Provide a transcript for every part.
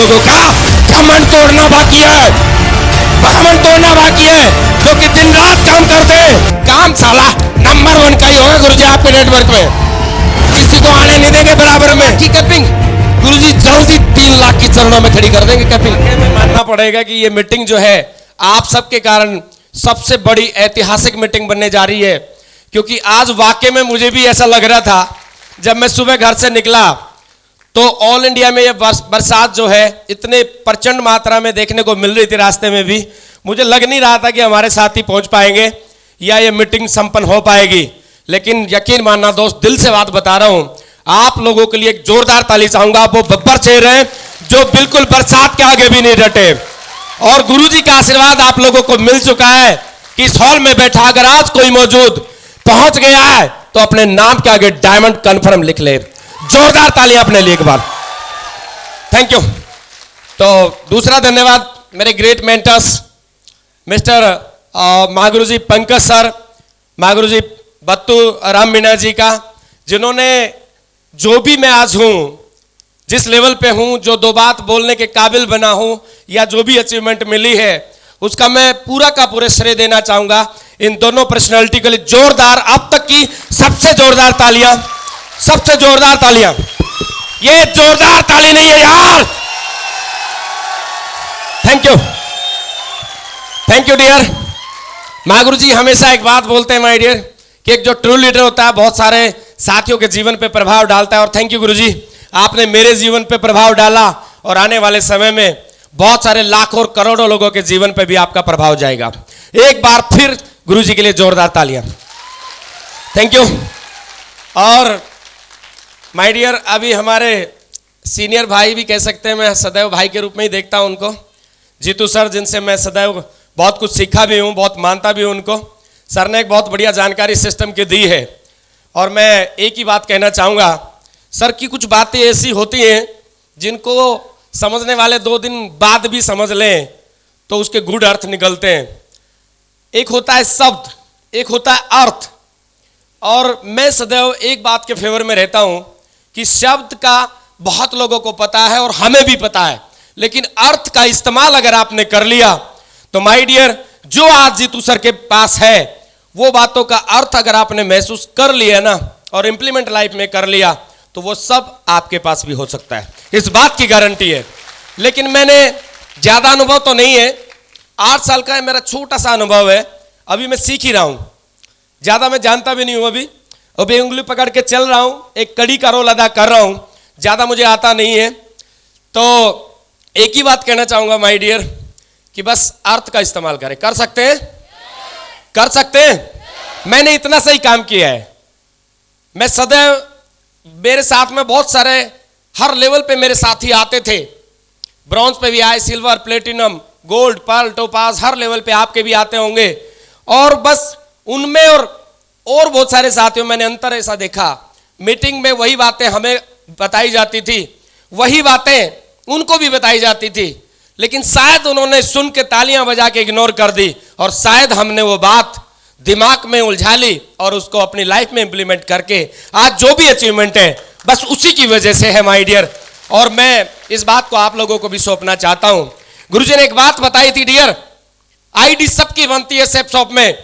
लोगों का घमंड तोड़ना बाकी है, घमंड तोड़ना बाकी है, जो कि दिन रात काम करते हैं। काम साला नंबर 1 का ही होगा गुरुजी आपके नेटवर्क में, किसी को आने नहीं देंगे बराबर में। की कैपिंग गुरुजी जल्दी 3 लाख की चरणों में खड़ी कर देंगे कैपिंग। में मानना पड़ेगा कि ये मीटिंग जो है आप सबके कारण सबसे बड़ी ऐतिहासिक मीटिंग बनने जा रही है, क्योंकि आज वाकई में मुझे भी ऐसा लग रहा था जब मैं सुबह घर से निकला तो ऑल इंडिया में ये बरसात जो है इतने प्रचंड मात्रा में देखने को मिल रही थी। रास्ते में भी मुझे लग नहीं रहा था कि हमारे साथी पहुंच पाएंगे या ये मीटिंग संपन्न हो पाएगी, लेकिन यकीन मानना दोस्त, दिल से बात बता रहा हूं, आप लोगों के लिए एक जोरदार ताली चाहूंगा। आप वो बब्बर चेहरे हैं जो बिल्कुल बरसात के आगे भी नहीं डटे, और गुरुजी का आशीर्वाद आप लोगों को मिल चुका है कि इस हॉल में बैठा अगर आज कोई मौजूद पहुंच गया है तो अपने नाम के आगे डायमंड कन्फर्म लिख ले। जोरदार तालियां अपने लिए एक बार। Thank you. तो दूसरा धन्यवाद मेरे great mentors mister Mahaguruji Pankaj sir, Mahaguruji Battu Ram Meena ji का, जिन्होंने जो भी मैं आज हूं, जिस लेवल पे हूं, जो 2 बात बोलने के काबिल बना हूं या जो भी अचीवमेंट मिली है उसका मैं पूरा का पूरा श्रेय देना चाहूंगा इन दोनों पर्सनालिटी के लिए। जोरदार, अब तक की सबसे जोरदार तालियां, सबसे जोरदार तालियां। ये जोरदार ताली नहीं है यार। Thank you, thank you dear. Mahaguruji हमेशा एक बात बोलते हैं माय डियर कि एक जो ट्रू लीडर होता है बहुत सारे साथियों के जीवन पे प्रभाव डालता है, और थैंक यू गुरुजी, आपने मेरे जीवन पे प्रभाव डाला और आने वाले समय में बहुत सारे लाखों और करोड़ों लोगों के जीवन पे भी आपका प्रभाव जाएगा। एक बार फिर गुरुजी के लिए जोरदार तालियां। Thank you. और माय डियर, अभी हमारे सीनियर भाई भी कह सकते हैं, मैं सदैव भाई के रूप में ही देखता हूं उनको, जीतू सर, जिनसे मैं सदैव बहुत कुछ सीखा भी हूं, बहुत मानता भी हूं उनको। सर ने एक बहुत बढ़िया जानकारी सिस्टम की दी है, और मैं एक ही बात कहना चाहूँगा, सर की कुछ बातें ऐसी होती हैं जिनको समझने वाले 2 दिन बाद भी समझ लें तो उसके गूढ़ अर्थ निकलते हैं। एक होता है शब्द, एक होता है अर्थ, और मैं सदैव एक बात के फेवर में रहता हूं कि शब्द का बहुत लोगों को पता है और हमें भी पता है, लेकिन अर्थ का इस्तेमाल अगर आपने कर लिया तो माय डियर, जो आज जीतू सर के पास है वो बातों का अर्थ अगर आपने महसूस कर लिया ना और इंप्लीमेंट लाइफ में कर लिया तो वो सब आपके पास भी हो सकता है, इस बात की गारंटी है। लेकिन मैंने ज्यादा अनुभव तो नहीं है, 8 साल का है मेरा छोटा सा अनुभव है, अभी मैं सीख ही रहा हूं, ज्यादा मैं जानता भी नहीं हूं। अभी उंगली पकड़ के चल रहा हूं, एक कड़ी का रोल अदा कर रहा हूं, ज्यादा मुझे आता नहीं है। तो एक ही बात कहना चाहूंगा माय डियर कि बस अर्थ का इस्तेमाल करें। कर सकते हैं, कर सकते हैं। मैंने इतना सही काम किया है, मैं सदैव, मेरे साथ में बहुत सारे हर लेवल पे मेरे साथी आते थे, ब्रॉन्ज पे भी आए, silver, platinum, gold, pearl, topaz, हर लेवल पे आपके भी आते होंगे, और बस उनमें और बहुत सारे साथियों मैंने अंतर ऐसा देखा, मीटिंग में वही बातें हमें बताई जाती थी, वही बातें उनको भी बताई जाती थी, लेकिन शायद उन्होंने सुन के तालियां बजा के इग्नोर कर दी, और शायद हमने वो बात दिमाग में उलझा ली और उसको अपनी लाइफ में इंप्लीमेंट करके आज जो भी अचीवमेंट है बस उसी की वजह से है माय डियर। और मैं इस बात को आप लोगों को भी सौंपना चाहता हूं। गुरुजी ने एक बात बताई थी डियर, आईडी सबकी बनती है सेप शॉप में,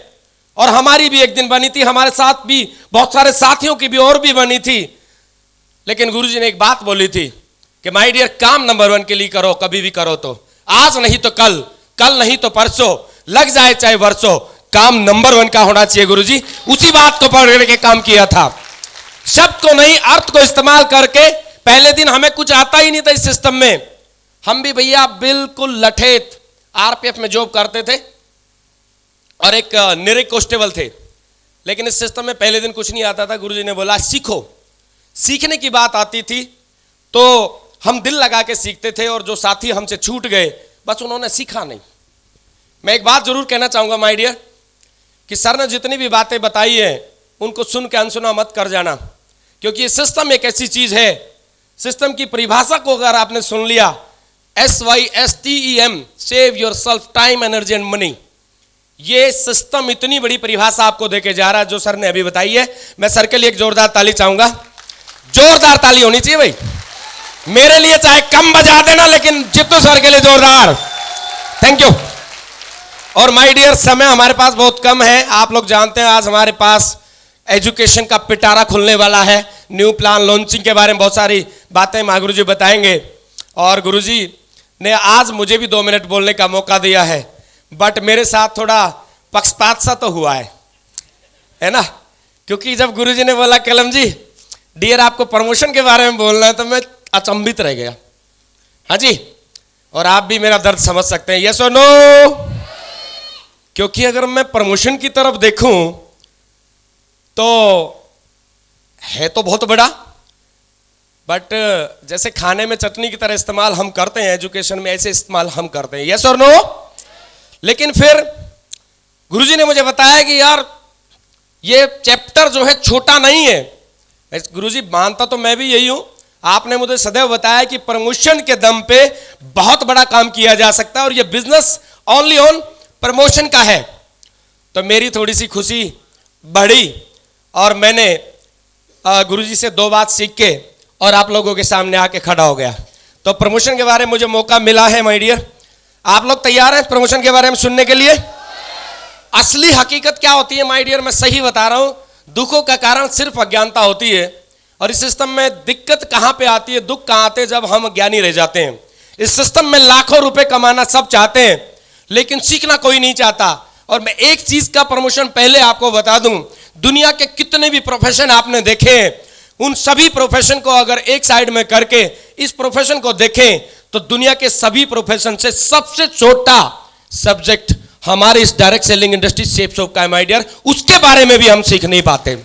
और हमारी भी एक दिन बनी थी, हमारे साथ भी बहुत सारे साथियों की भी और भी बनी थी, लेकिन गुरुजी ने एक बात बोली थी कि माय डियर, काम नंबर 1 के लिए करो, कभी भी करो तो आज नहीं तो कल, कल नहीं तो परसों, लग जाए चाहे वर्षों, काम नंबर 1 का होना चाहिए। गुरुजी उसी बात को पकड़ के काम किया था, शब्द को नहीं अर्थ को इस्तेमाल करके। पहले दिन हमें कुछ आता ही नहीं था इस सिस्टम में, हम भी भैया बिल्कुल लठेत आरपीएफ में जॉब करते थे और एक निरीक्षक कांस्टेबल थे, लेकिन इस सिस्टम में पहले दिन कुछ नहीं आता था। गुरुजी ने बोला सीखो, सीखने की बात आती थी तो हम दिल लगा के सीखते थे, और जो साथी हमसे छूट गए बस उन्होंने सीखा नहीं। मैं एक बात जरूर कहना चाहूंगा माय डियर कि सर ने जितनी भी बातें बताई है उनको सुन के अनसुना मत कर जाना, क्योंकि ये सिस्टम एक ऐसी चीज है, सिस्टम की परिभाषा को अगर आपने सुन लिया, SYSTEM, save your self, time, energy and money, ये सिस्टम इतनी बड़ी परिभाषा आपको देके जा रहा है जो सर ने अभी बताई है। मैं सर के लिए एक जोरदार ताली चाहूंगा, जोरदार ताली होनी चाहिए भाई। मेरे लिए चाहे कम बजा देना, लेकिन जितू सर के लिए जोरदार थैंक यू। और माय डियर, समय हमारे पास बहुत कम है। आप लोग जानते हैं आज हमारे पास एजुकेशन का पिटारा खुलने वाला है। न्यू प्लान लॉन्चिंग के बारे में बहुत सारी बातें माँ गुरुजी बताएंगे। और गुरुजी ने आज मुझे भी 2 मिनट बोलने का मौका दिया है, बट मेरे साथ थोड़ा पक्षपात सा तो हुआ है ना, क्योंकि जब गुरुजी ने बोला कलम जी डियर आपको प्रमोशन के बारे में बोलना है, तो मैं अचंभित रह गया। हाँ जी, और आप भी मेरा दर्द समझ सकते हैं, यस और नो। क्योंकि अगर मैं प्रमोशन की तरफ देखूं तो है तो बहुत बड़ा, बट जैसे खाने में चटनी की तरह इस्तेमाल हम करते हैं, एजुकेशन में ऐसे इस्तेमाल हम करते हैं, यस और नो। लेकिन फिर गुरुजी ने मुझे बताया कि यार ये चैप्टर जो है छोटा नहीं है। गुरुजी मानता तो मैं भी यही हूं। आपने मुझे सदैव बताया कि प्रमोशन के दम पे बहुत बड़ा काम किया जा सकता है और ये बिजनेस ओनली ऑन प्रमोशन का है। तो मेरी थोड़ी सी खुशी बढ़ी और मैंने गुरुजी से 2 बात सीख के और आप लोगों के सामने आके खड़ा हो गया। तो प्रमोशन के बारे में मुझे मौका मिला है माय डियर। आप लोग तैयार हैं प्रमोशन के बारे में सुनने के लिए? असली हकीकत क्या होती है माय डियर, मैं सही बता रहा हूं। दुखों का कारण सिर्फ अज्ञानता होती है। और इस सिस्टम में दिक्कत कहां पे आती है, दुख कहां आते हैं, जब हम ज्ञानी रह जाते हैं। इस सिस्टम में लाखों रुपए कमाना सब चाहते हैं, लेकिन सीखना कोई नहीं चाहता। और मैं एक चीज का प्रमोशन पहले आपको बता दूं, दुनिया के कितने भी प्रोफेशन आपने देखे हैं, उन सभी प्रोफेशन को अगर एक साइड में करके इस प्रोफेशन को देखें तो दुनिया के सभी प्रोफेशन से सबसे छोटा सब्जेक्ट हमारे इस direct selling industry shape shop का है माय डियर। उसके बारे में भी हम सीख नहीं पाते।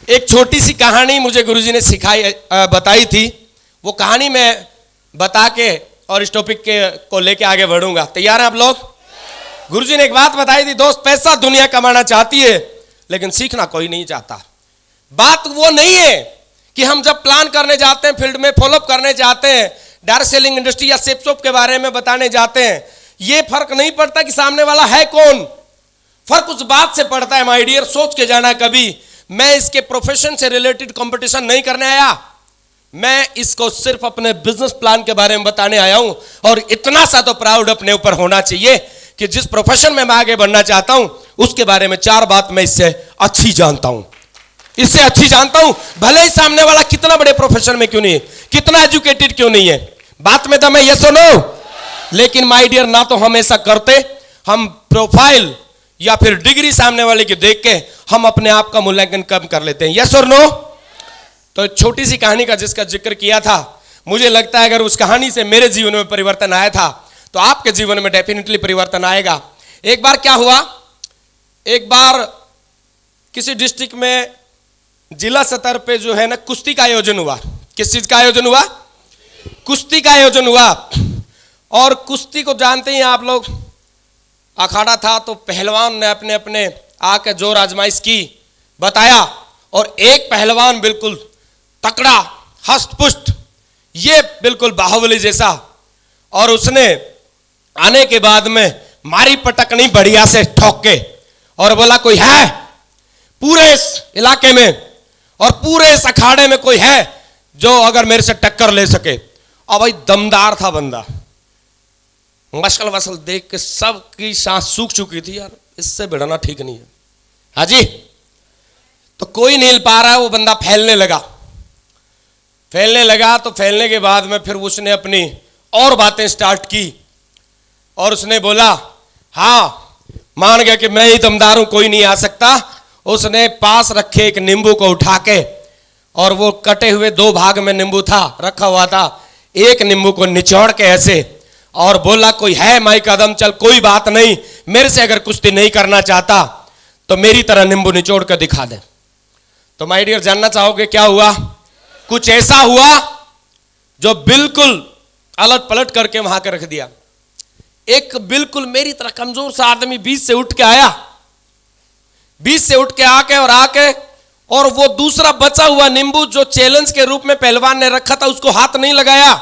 एक छोटी सी कहानी मुझे गुरुजी ने बताई थी, वो कहानी मैं बता के और इस टॉपिक को लेके आगे बढ़ूंगा। तैयार हैं आप लोग? गुरुजी ने एक बात बताई थी, दोस्त पैसा दुनिया कमाना चाहती है लेकिन सीखना कोई नहीं चाहता। बात वो नहीं है कि हम जब प्लान करने जाते हैं, फील्ड में फॉलोअप करने जाते हैं, डायरेक्ट सेलिंग इंडस्ट्री या शेप शॉप के बारे में बताने जाते हैं, ये फर्क नहीं पड़ता कि सामने वाला है कौन। फर्क उस बात से पड़ता है माय डियर, सोच के जाना कभी। मैं इसके प्रोफेशन से रिलेटेड कंपटीशन नहीं करने आया, मैं इसको सिर्फ अपने बिजनेस प्लान के बारे में बताने आया हूं। और इतना सा तो प्राउड अपने ऊपर होना चाहिए कि जिस प्रोफेशन में मैं आगे बढ़ना चाहता हूं उसके बारे में 4 बात मैं इससे अच्छी जानता हूं, इससे अच्छी जानता हूं। भले ही सामने वाला कितना बड़े प्रोफेशन में क्यों नहीं है, कितना एजुकेटेड क्यों नहीं है, बात में दम है, यस और नो। लेकिन माय डियर, ना तो हम ऐसा करते, हम प्रोफाइल या फिर डिग्री सामने वाले की देख के हम अपने आप का मूल्यांकन कम कर लेते हैं, यस और नो। तो छोटी सी कहानी का जिसका जिक्र किया था, मुझे लगता है अगर उस कहानी से मेरे जीवन में परिवर्तन आया था तो आपके जीवन में डेफिनेटली परिवर्तन आएगा। एक बार क्या हुआ, एक बार किसी डिस्ट्रिक्ट में जिला स्तर पे जो है ना कुश्ती का आयोजन हुआ। किस चीज का आयोजन हुआ? कुश्ती का आयोजन हुआ। और कुश्ती को जानते हैं आप लोग, अखाड़ा था तो पहलवान ने अपने अपने आके जोर आजमाइश की, बताया, और एक पहलवान बिल्कुल तकड़ा हष्ट-पुष्ट, ये बिल्कुल बाहुबली जैसा, और उसने आने के बाद में मारी पटकनी बढ़िया से ठोक के और बोला कोई है पूरे इस इलाके में और पूरे इस अखाड़े में कोई है जो अगर मेरे से टक्कर ले सके। और भाई दमदार था बंदा, मशल वसल देख के सबकी सांस सूख चुकी थी, यार इससे भिड़ना ठीक नहीं है। हाँ जी, तो कोई नहीं पा रहा है, वो बंदा फैलने लगा। तो फैलने के बाद में फिर उसने अपनी और बातें स्टार्ट की और उसने बोला हाँ मान गया कि मैं ही दमदार हूं, कोई नहीं आ सकता। उसने पास रखे एक नींबू को उठा के, और वो कटे हुए 2 भाग में नींबू था रखा हुआ था, एक नींबू को निचोड़ के ऐसे और बोला कोई है माई कदम चल, कोई बात नहीं, मेरे से अगर कुश्ती नहीं करना चाहता तो मेरी तरह नींबू निचोड़ कर दिखा दे। तो माय डियर, जानना चाहोगे क्या हुआ? कुछ ऐसा हुआ जो बिल्कुल अलट पलट करके वहां के रख दिया। एक बिल्कुल मेरी तरह कमजोर सा आदमी 20 से उठ के आया, 20 से उठ के आके और वो दूसरा बचा हुआ नींबू जो चैलेंज के रूप में पहलवान ने रखा था उसको हाथ नहीं लगाया।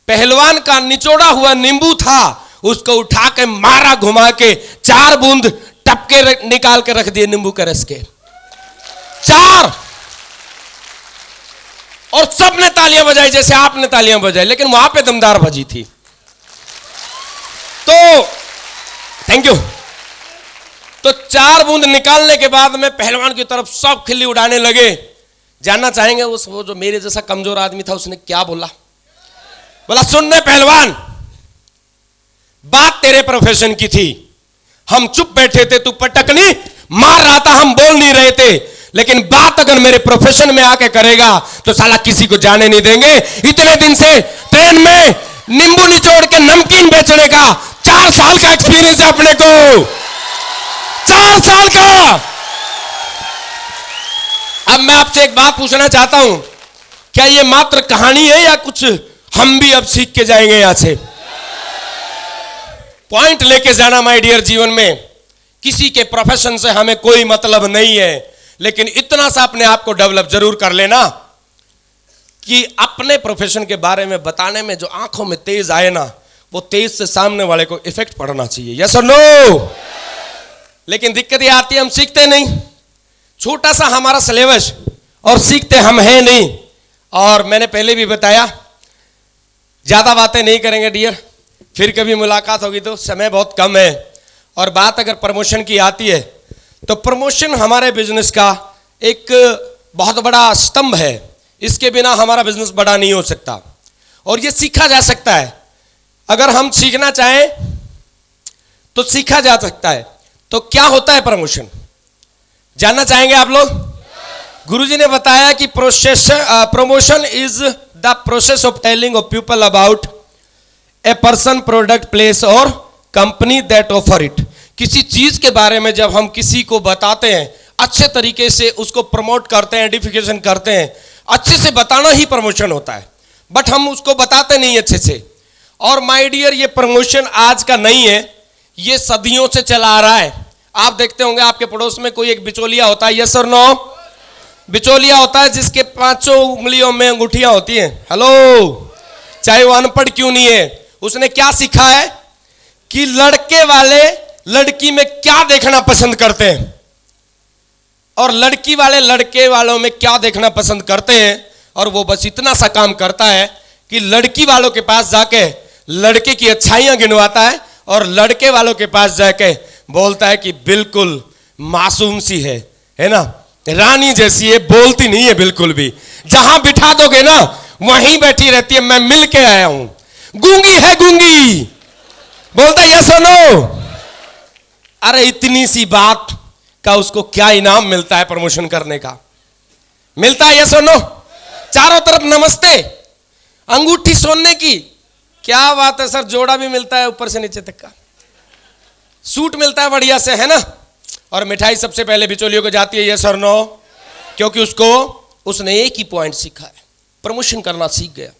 पहलवान का निचोड़ा हुआ नींबू था, उसको उठा के मारा, घुमा के 4 बूंद टपके निकाल के रख दिए नींबू के रस के। 4 और सबने तालियां बजाई जैसे आपने तालियां बजाई, लेकिन वहां पे दमदार बजी थी। तो थैंक यू। तो 4 बूंद निकालने के बाद में पहलवान की तरफ सब खिल्ली उड़ाने लगे। जानना चाहेंगे वो जो मेरे जैसा कमजोर आदमी था उसने क्या बोला? बोला, सुनने पहलवान, बात तेरे प्रोफेशन की थी, हम चुप बैठे थे, तू पटकनी मार रहा था, हम बोल नहीं रहे थे, लेकिन बात अगर मेरे प्रोफेशन में आके करेगा तो साला किसी को जाने नहीं देंगे। इतने दिन से ट्रेन में नींबू निचोड़ के नमकीन बेचने का 4 साल का एक्सपीरियंस है अपने को, 4 साल का। अब मैं आपसे एक बात पूछना चाहता हूं, क्या ये मात्र कहानी है या कुछ हम भी अब सीख के जाएंगे यहां से? पॉइंट लेके जाना माय डियर, जीवन में किसी के प्रोफेशन से हमें कोई मतलब नहीं है, लेकिन इतना सा अपने आप को डेवलप जरूर कर लेना कि अपने प्रोफेशन के बारे में बताने में जो आंखों में तेज आए ना, वो तेज से सामने वाले को इफेक्ट पड़ना चाहिए। यस और नो? लेकिन दिक्कत ये आती है, हम सीखते नहीं, छोटा सा हमारा सिलेबस और सीखते हम हैं नहीं। और मैंने पहले भी बताया, ज्यादा बातें नहीं करेंगे डियर, फिर कभी मुलाकात होगी तो समय बहुत कम है। और बात अगर प्रमोशन की आती है तो प्रमोशन हमारे बिजनेस का एक बहुत बड़ा स्तंभ है, इसके बिना हमारा बिजनेस बड़ा नहीं हो सकता और ये सीखा जा सकता है। अगर हम सीखना चाहें तो सीखा जा सकता है। तो क्या होता है प्रमोशन, जानना चाहेंगे आप लोग? गुरुजी ने बताया कि promotion is the process of telling of people about a person, product, place और कंपनी दैट ऑफर इट। किसी चीज के बारे में जब हम किसी को बताते हैं, अच्छे तरीके से उसको प्रमोट करते हैं, आइडेंटिफिकेशन करते हैं, अच्छे से बताना ही प्रमोशन होता है, बट हम उसको बताते नहीं अच्छे से। और माय डियर, ये प्रमोशन आज का नहीं है, ये सदियों से चला आ रहा है। आप देखते होंगे आपके पड़ोस में कोई एक बिचौलिया होता है, यस और नो? बिचौलिया होता है जिसके 5 उंगलियों में अंगूठियां होती हैं। हेलो, चाहे वो अनपढ़ क्यों नहीं है, उसने क्या सीखा है कि लड़के वाले लड़की में क्या देखना पसंद करते हैं और लड़की वाले लड़के वालों में क्या देखना पसंद करते हैं, और वो बस इतना सा काम करता है कि लड़की वालों के पास जाके लड़के की अच्छाइयां गिनवाता है और लड़के वालों के पास जाके बोलता है कि बिल्कुल मासूम सी है ना, रानी जैसी है, बोलती नहीं है बिल्कुल भी, जहां बिठा दोगे ना वहीं बैठी रहती है, मैं मिल के आया हूं, गूंगी है गूंगी, बोलता है यस और नो। अरे इतनी सी बात का उसको क्या इनाम मिलता है प्रमोशन करने का? मिलता है यस और नो? चारों तरफ नमस्ते, अंगूठी सोने की, क्या बात है सर, जोड़ा भी मिलता है ऊपर से नीचे तक का, सूट मिलता है बढ़िया से, है ना, और मिठाई सबसे पहले बिचौलियों को जाती है, यस और नो? क्योंकि उसने एक ही पॉइंट सीखा है, प्रमोशन करना सीख गया,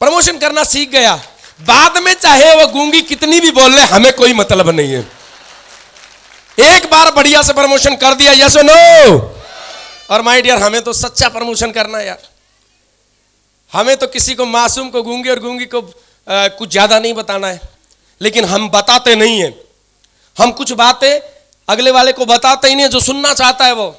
प्रमोशन करना सीख गया। बाद में चाहे वो गूंगी कितनी भी बोल ले, हमें कोई मतलब नहीं है, एक बार बढ़िया से प्रमोशन कर दिया, यस और नो? और माय डियर, हमें तो सच्चा प्रमोशन करना है यार, हमें तो किसी को, मासूम को, गूंगी और गूंगी को कुछ ज्यादा नहीं बताना है, लेकिन हम बताते नहीं है, हम कुछ बातें अगले वाले को बताते ही नहीं है जो सुनना चाहता है वो।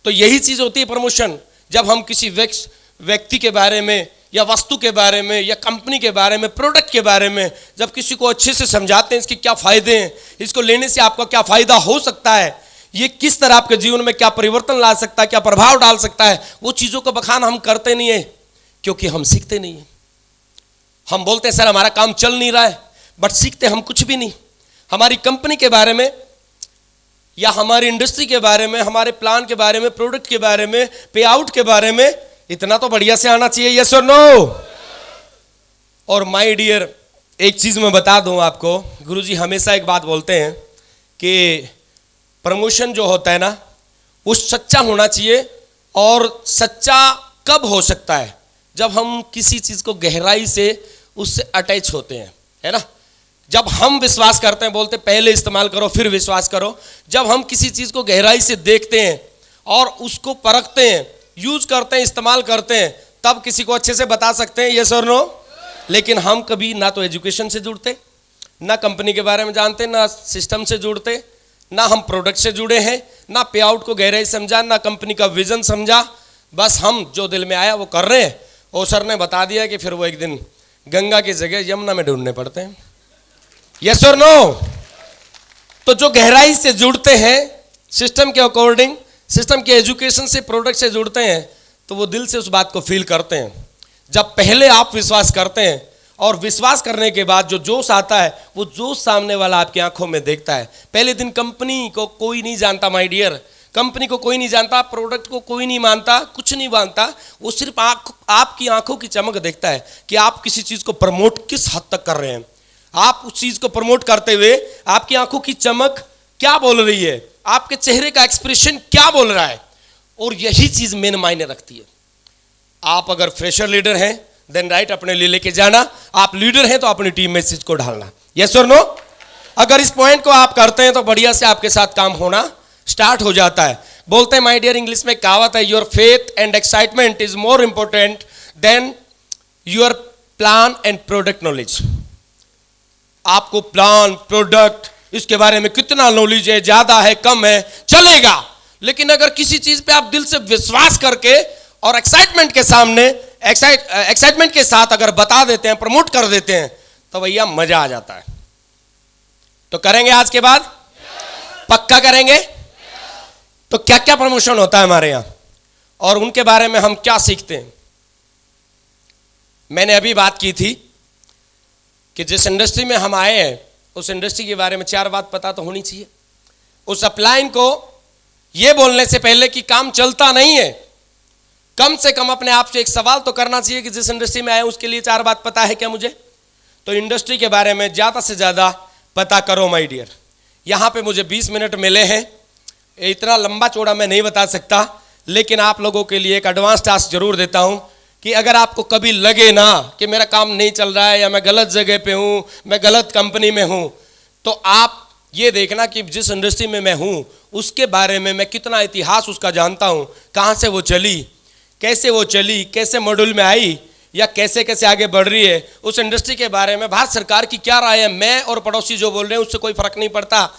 तो यही चीज होती है प्रमोशन, जब हम किसी व्यक्ति के बारे में या वस्तु के बारे में या कंपनी के बारे में, प्रोडक्ट के बारे में जब किसी को अच्छे से समझाते हैं, इसके क्या फायदे हैं, इसको लेने से आपका क्या फायदा हो सकता है, ये किस तरह आपके जीवन में क्या परिवर्तन ला सकता है, क्या प्रभाव डाल सकता है, वो चीजों का बखान हम करते नहीं है क्योंकि हम सीखते नहीं है। हम बोलते हैं सर हमारा काम चल नहीं रहा है, बट सीखते हम कुछ भी नहीं। हमारी कंपनी के बारे में या हमारी इंडस्ट्री के बारे में, हमारे प्लान के बारे में, प्रोडक्ट के बारे में, पे आउट के बारे में इतना तो बढ़िया से आना चाहिए, यस और नो? और माय डियर, एक चीज मैं बता दूं आपको, गुरुजी हमेशा एक बात बोलते हैं कि प्रमोशन जो होता है ना, वो सच्चा होना चाहिए। और सच्चा कब हो सकता है? जब हम किसी चीज को गहराई से उससे अटैच होते हैं, है ना, जब हम विश्वास करते हैं, बोलते पहले इस्तेमाल करो फिर विश्वास करो। जब हम किसी चीज को गहराई से देखते हैं और उसको परखते हैं, यूज करते हैं, इस्तेमाल करते हैं, तब किसी को अच्छे से बता सकते हैं, यस और नो? लेकिन हम कभी ना तो एजुकेशन से जुड़ते, ना कंपनी के बारे में जानते, ना सिस्टम से जुड़ते, ना हम प्रोडक्ट से जुड़े हैं, ना पे आउट को गहराई समझा, ना कंपनी का विजन समझा, बस हम जो दिल में आया वो कर रहे हैं। और सर ने बता दिया कि फिर वो एक दिन गंगा की जगह यमुना में ढूंढने पड़ते हैं। यस और नो? तो जो गहराई से जुड़ते हैं सिस्टम के अकॉर्डिंग, सिस्टम के एजुकेशन से, प्रोडक्ट से जुड़ते हैं, तो वो दिल से उस बात को फील करते हैं। जब पहले आप विश्वास करते हैं और विश्वास करने के बाद जो जोश आता है, वो जोश सामने वाला आपकी आंखों में देखता है। पहले दिन कंपनी को कोई नहीं जानता माय डियर, कंपनी को कोई नहीं जानता, प्रोडक्ट को कोई नहीं मानता, कुछ नहीं मानता। वो सिर्फ आपकी आंखों की चमक देखता है कि आप किसी चीज़ को प्रमोट किस हद तक कर रहे हैं। आप उस चीज़ को प्रमोट करते हुए आपकी आंखों की चमक क्या बोल रही है, आपके चेहरे का एक्सप्रेशन क्या बोल रहा है, और यही चीज़ मेन मायने रखती है। आप अगर फ्रेशर लीडर हैं देन राइट अपने लिए लेके जाना, आप लीडर हैं तो अपनी टीम में इस चीज को ढालना। यस और नो? अगर इस पॉइंट को आप करते हैं तो बढ़िया से आपके साथ काम होना स्टार्ट हो जाता है। बोलते हैं माय डियर, इंग्लिश में कहावत है, your faith and excitement is more important than your plan and product knowledge. आपको प्लान, प्रोडक्ट, इसके बारे में कितना नॉलेज है, ज्यादा है, कम है, चलेगा, लेकिन अगर किसी चीज पे आप दिल से विश्वास करके और एक्साइटमेंट के सामने एक्साइटमेंट के साथ अगर बता देते हैं, प्रमोट कर देते हैं, तो भैया मजा आ जाता है। तो करेंगे आज के बाद? पक्का करेंगे? तो क्या क्या प्रमोशन होता है हमारे यहां और उनके बारे में हम क्या सीखते हैं। मैंने अभी बात की थी कि जिस इंडस्ट्री में हम आए हैं उस इंडस्ट्री के बारे में 4 बात पता तो होनी चाहिए। उस अपलाइन को यह बोलने से पहले कि काम चलता नहीं है, कम से कम अपने आप से एक सवाल तो करना चाहिए कि जिस इंडस्ट्री में आए उसके लिए 4 बात पता है क्या मुझे। तो इंडस्ट्री के बारे में ज़्यादा से ज़्यादा पता करो माय डियर। यहाँ पे मुझे 20 मिनट मिले हैं, इतना लंबा चौड़ा मैं नहीं बता सकता, लेकिन आप लोगों के लिए एक एडवांस टास्क जरूर देता हूँ कि अगर आपको कभी लगे ना कि मेरा काम नहीं चल रहा है या मैं गलत जगह पे हूँ, मैं गलत कंपनी में हूँ, तो आप ये देखना कि जिस इंडस्ट्री में मैं हूँ उसके बारे में मैं कितना इतिहास उसका जानता हूँ, कहाँ से वो चली, कैसे वो चली, कैसे मॉड्यूल में आई या कैसे कैसे आगे बढ़ रही है, उस इंडस्ट्री के बारे में भारत सरकार की क्या राय है। मैं और पड़ोसी जो बोल रहे हैं उससे कोई फर्क नहीं पड़ता,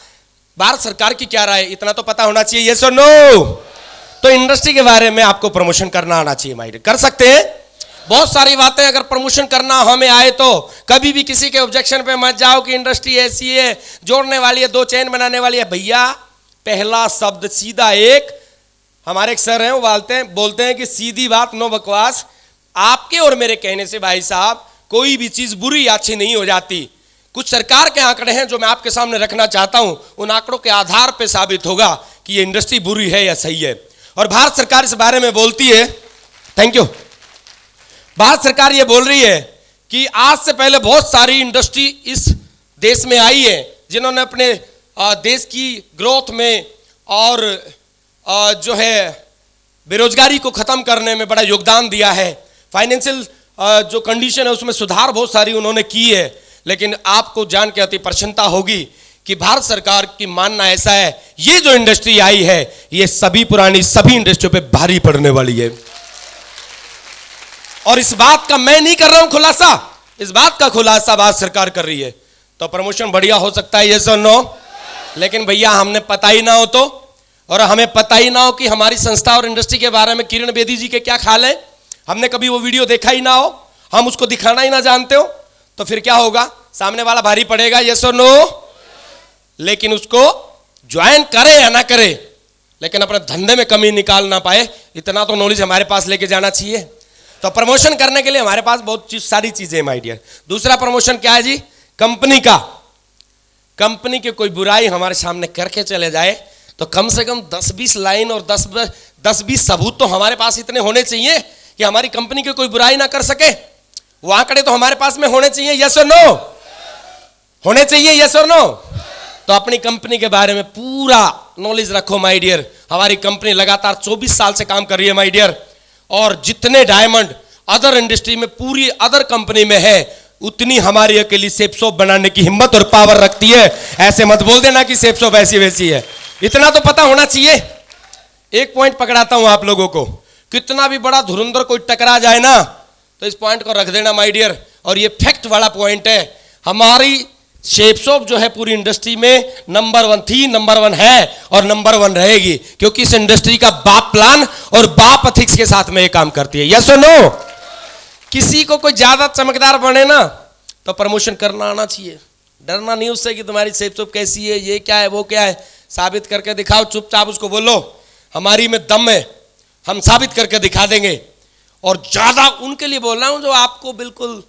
भारत सरकार की क्या राय है इतना तो पता होना चाहिए। यस और नो? तो इंडस्ट्री के बारे में आपको प्रमोशन करना आना चाहिए माइड। कर सकते हैं बहुत सारी बातें, अगर प्रमोशन करना हमें आए तो कभी भी किसी के ऑब्जेक्शन पे मत जाओ कि इंडस्ट्री ऐसी है, जोड़ने वाली है, 2 चेन बनाने वाली है। भैया पहला शब्द सीधा एक, हमारे एक सर हैं वो बोलते हैं कि सीधी बात नो बकवास। आपके और मेरे कहने से भाई साहब कोई भी चीज बुरी या अच्छी नहीं हो जाती। कुछ सरकार के आंकड़े हैं जो मैं आपके सामने रखना चाहता हूं, उन आंकड़ों के आधार पर साबित होगा कि ये इंडस्ट्री बुरी है या सही है। और भारत सरकार इस बारे में बोलती है, थैंक यू, भारत सरकार ये बोल रही है कि आज से पहले बहुत सारी इंडस्ट्री इस देश में आई है जिन्होंने अपने देश की ग्रोथ में और जो है बेरोजगारी को खत्म करने में बड़ा योगदान दिया है। फाइनेंशियल जो कंडीशन है उसमें सुधार बहुत सारी उन्होंने की है। लेकिन आपको जान के अति प्रसन्नता होगी कि भारत सरकार की मानना ऐसा है, ये जो इंडस्ट्री आई है ये सभी पुरानी सभी इंडस्ट्रियों पे भारी पड़ने वाली है। और इस बात का मैं नहीं कर रहा हूं खुलासा, इस बात का खुलासा भारत सरकार कर रही है। तो प्रमोशन बढ़िया हो सकता है, यस और नो? लेकिन भैया हमने पता ही ना हो तो, और हमें पता ही ना हो कि हमारी संस्था और इंडस्ट्री के बारे में किरण बेदी जी के क्या ख्याल है, हमने कभी वो वीडियो देखा ही ना हो, हम उसको दिखाना ही ना जानते हो, तो फिर क्या होगा? सामने वाला भारी पड़ेगा, यस और नो? लेकिन उसको ज्वाइन करे या ना करे, लेकिन अपने धंधे में कमी निकाल ना पाए, इतना तो नॉलेज हमारे पास लेके जाना चाहिए। तो प्रमोशन करने के लिए हमारे पास बहुत सारी चीजें हैं माय डियर। दूसरा प्रमोशन क्या है जी? कंपनी का, कंपनी की कोई बुराई हमारे सामने करके चले जाए तो कम से कम 10-20 लाइन और 10-20 सबूत तो हमारे पास इतने होने चाहिए कि हमारी कंपनी की कोई बुराई ना कर सके। वो आंकड़े तो हमारे पास में होने चाहिए, यस और नो? होने चाहिए, यस और नो? तो अपनी कंपनी के बारे में पूरा नॉलेज रखो माय डियर। हमारी कंपनी लगातार 24 साल से काम कर रही है माय डियर, और जितने डायमंड अदर इंडस्ट्री में पूरी अदर कंपनी में है उतनी हमारी अकेली सेप सोप बनाने की हिम्मत और पावर रखती है। ऐसे मत बोल देना कि सेप सोप ऐसी वैसी है, इतना तो पता होना चाहिए। एक पॉइंट पकड़ाता हूं आप लोगों को, कितना भी बड़ा धुरंधर कोई टकरा जाए ना तो इस पॉइंट को रख देना माय डियर, और ये फैक्ट वाला पॉइंट है। हमारी शेप सोप जो है पूरी इंडस्ट्री में नंबर 1 थी, नंबर 1 है और नंबर 1 रहेगी, क्योंकि इस इंडस्ट्री का बाप प्लान और बाप एथिक्स के साथ में ये काम करती है। यस और नो? किसी को कोई ज्यादा चमकदार बने ना तो प्रमोशन करना आना चाहिए, डरना नहीं उससे कि तुम्हारी शेप सोप कैसी है, ये क्या है, वो क्या है, साबित करके दिखाओ। चुपचाप उसको बोलो हमारी में दम है, हम साबित करके दिखा देंगे। और ज्यादा उनके लिए बोल रहा हूं जो आपको बिल्कुल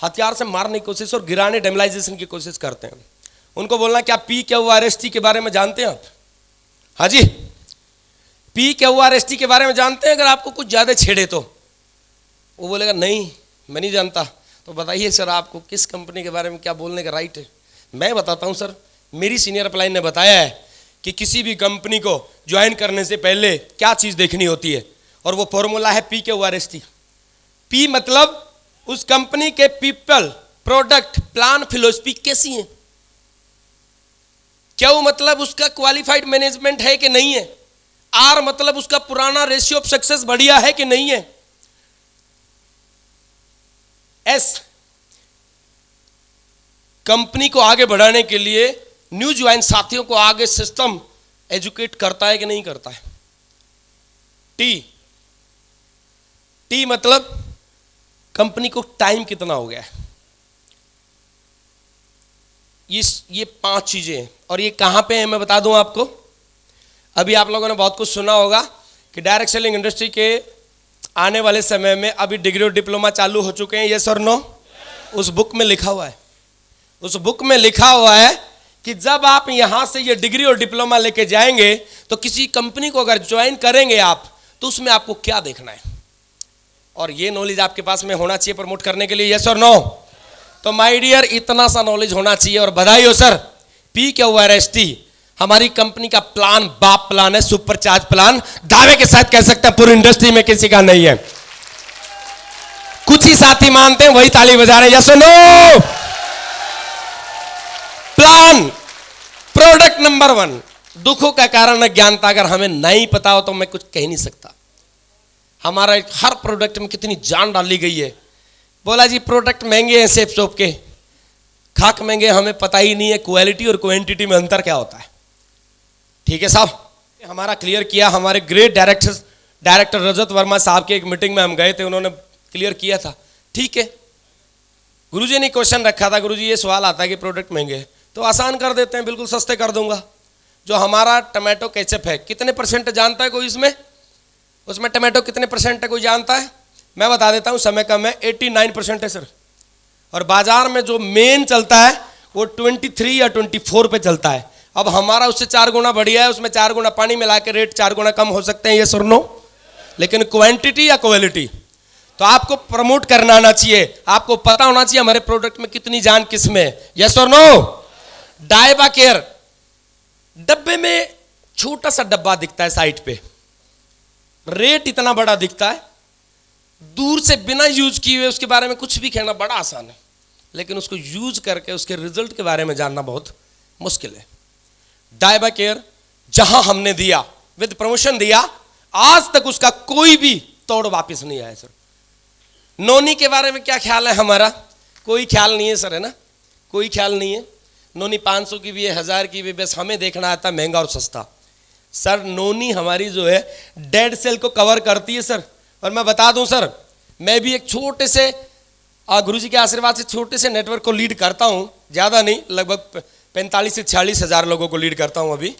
हथियार से मारने की कोशिश और गिराने, डेमलाइजेशन की कोशिश करते हैं। उनको बोलना क्या PQRST के बारे में जानते हैं आप? हाँ जी, PQRST के बारे में जानते हैं? अगर आपको कुछ ज्यादा छेड़े तो वो बोलेगा नहीं मैं नहीं जानता। तो बताइए सर आपको किस कंपनी के बारे में क्या बोलने का राइट है? मैं बताता हूं सर, मेरी सीनियर अपलाइन ने बताया है कि किसी भी कंपनी को ज्वाइन करने से पहले क्या चीज देखनी होती है, और वो फॉर्मूला है PQRST। P मतलब उस कंपनी के पीपल, प्रोडक्ट, प्लान, फिलोसफी कैसी है। क्या मतलब उसका क्वालिफाइड मैनेजमेंट है कि नहीं है। R मतलब उसका पुराना रेशियो ऑफ सक्सेस बढ़िया है कि नहीं है। S कंपनी को आगे बढ़ाने के लिए न्यू ज्वाइन साथियों को आगे सिस्टम एजुकेट करता है कि नहीं करता है। T मतलब कंपनी को टाइम कितना हो गया है। ये 5 चीजें हैं और ये कहां पे है मैं बता दूं आपको। अभी आप लोगों ने बहुत कुछ सुना होगा कि डायरेक्ट सेलिंग इंडस्ट्री के आने वाले समय में अभी डिग्री और डिप्लोमा चालू हो चुके हैं। यस और नो? उस बुक में लिखा हुआ है, उस बुक में लिखा हुआ है कि जब आप यहां से ये डिग्री और डिप्लोमा लेके जाएंगे तो किसी कंपनी को अगर ज्वाइन करेंगे आप तो उसमें आपको क्या देखना है, और ये नॉलेज आपके पास में होना चाहिए प्रमोट करने के लिए। यस और नो? तो माय डियर इतना सा नॉलेज होना चाहिए। और बधाई हो सर, PQRST हमारी कंपनी का प्लान बाप प्लान है, सुपरचार्ज प्लान। दावे के साथ कह सकते हैं पूरी इंडस्ट्री में किसी का नहीं है। कुछ ही साथी मानते हैं वही ताली बजा रहे हैं। यस और नो? Plan, product number 1। दुखों का कारण अज्ञानता। अगर हमें नहीं पता हो तो मैं कुछ कह नहीं सकता। हमारा हर प्रोडक्ट में कितनी जान डाली गई है। बोला जी प्रोडक्ट महंगे हैं शेप सोप के, खाक महंगे, हमें पता ही नहीं है क्वालिटी और क्वांटिटी में अंतर क्या होता है। ठीक है साहब, हमारा क्लियर किया। हमारे ग्रेट डायरेक्टर रजत वर्मा साहब की एक मीटिंग में हम गए थे, उन्होंने क्लियर किया था। ठीक है, गुरुजी ने क्वेश्चन रखा था, गुरुजी ये सवाल आता है कि प्रोडक्ट महंगे हैं तो आसान कर देते हैं, बिल्कुल सस्ते कर दूंगा। जो हमारा टमाटो केचप है कितने % जानता है कोई? उसमें टमाटो कितने % है कोई जानता है? मैं बता देता हूं, समय कम है, 89% है सर। और बाजार में जो मेन चलता है वो 23 या 24 पे चलता है। अब हमारा उससे 4 गुना बढ़िया है, उसमें 4 गुना पानी मिला के रेट 4 गुना कम हो सकते हैं। ये सुनो, लेकिन क्वांटिटी या क्वालिटी तो आपको प्रमोट करना आना चाहिए, आपको पता होना चाहिए हमारे प्रोडक्ट में कितनी जान किस में है। यस और नो? डायबा केयर डब्बे में छोटा सा डब्बा दिखता है साइड पे, रेट इतना बड़ा दिखता है, दूर से बिना यूज किए हुए उसके बारे में कुछ भी कहना बड़ा आसान है, लेकिन उसको यूज करके उसके रिजल्ट के बारे में जानना बहुत मुश्किल है। डायबा केयर जहां हमने दिया विद प्रमोशन दिया, आज तक उसका कोई भी तोड़ वापस नहीं आया सर। नोनी के बारे में क्या ख्याल है हमारा? कोई ख्याल नहीं है सर, है ना? कोई ख्याल नहीं है। नोनी 500 की भी है, 1000 की भी, बस हमें देखना आता है महंगा और सस्ता। सर नोनी हमारी जो है डेड सेल को कवर करती है सर। और मैं बता दूं सर, मैं भी एक छोटे से गुरुजी के आशीर्वाद से छोटे से नेटवर्क को लीड करता हूं, ज़्यादा नहीं, लगभग 45 से 46 हज़ार लोगों को लीड करता हूं अभी।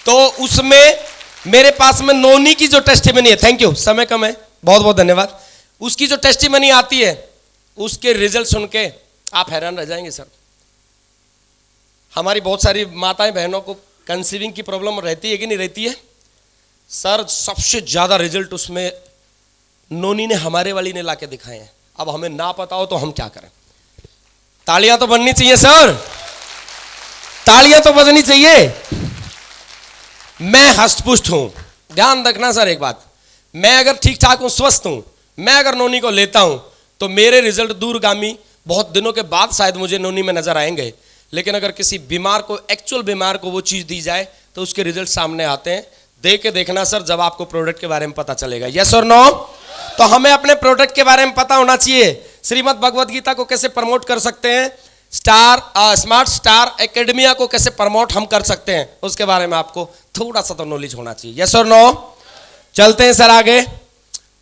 तो उसमें मेरे पास में नोनी की जो टेस्टिमनी है, थैंक यू, समय कम है, बहुत बहुत धन्यवाद, उसकी जो टेस्टिमनी आती है उसके रिजल्ट सुन के आप हैरान रह जाएंगे सर। हमारी बहुत सारी माताएं बहनों को कंसीविंग की प्रॉब्लम रहती है कि नहीं रहती है सर? सबसे ज़्यादा रिजल्ट उसमें नोनी ने, हमारे वाली ने लाके दिखाए हैं। अब हमें ना पता हो तो हम क्या करें? तालियां तो बननी चाहिए सर, तालियां तो बजनी चाहिए। मैं हष्टपुष्ट हूं, ध्यान रखना सर एक बात, मैं अगर ठीक ठाक हूं, स्वस्थ हूं, मैं अगर नोनी को लेता हूं तो मेरे रिजल्ट दूरगामी बहुत दिनों के बाद शायद मुझे नोनी में नजर आएंगे। लेकिन अगर किसी बीमार को, एक्चुअल बीमार को वो चीज दी जाए तो उसके रिजल्ट सामने आते हैं। दे के देखना सर, जब आपको प्रोडक्ट के बारे में पता चलेगा। यस और नो? तो हमें अपने प्रोडक्ट के बारे में पता होना चाहिए। श्रीमद् भगवद गीता को कैसे प्रमोट कर सकते हैं, स्मार्ट स्टार एकेडमिया को कैसे प्रमोट हम कर सकते हैं, उसके बारे में आपको थोड़ा सा तो नॉलेज होना चाहिए। यस और नो? चलते हैं सर आगे।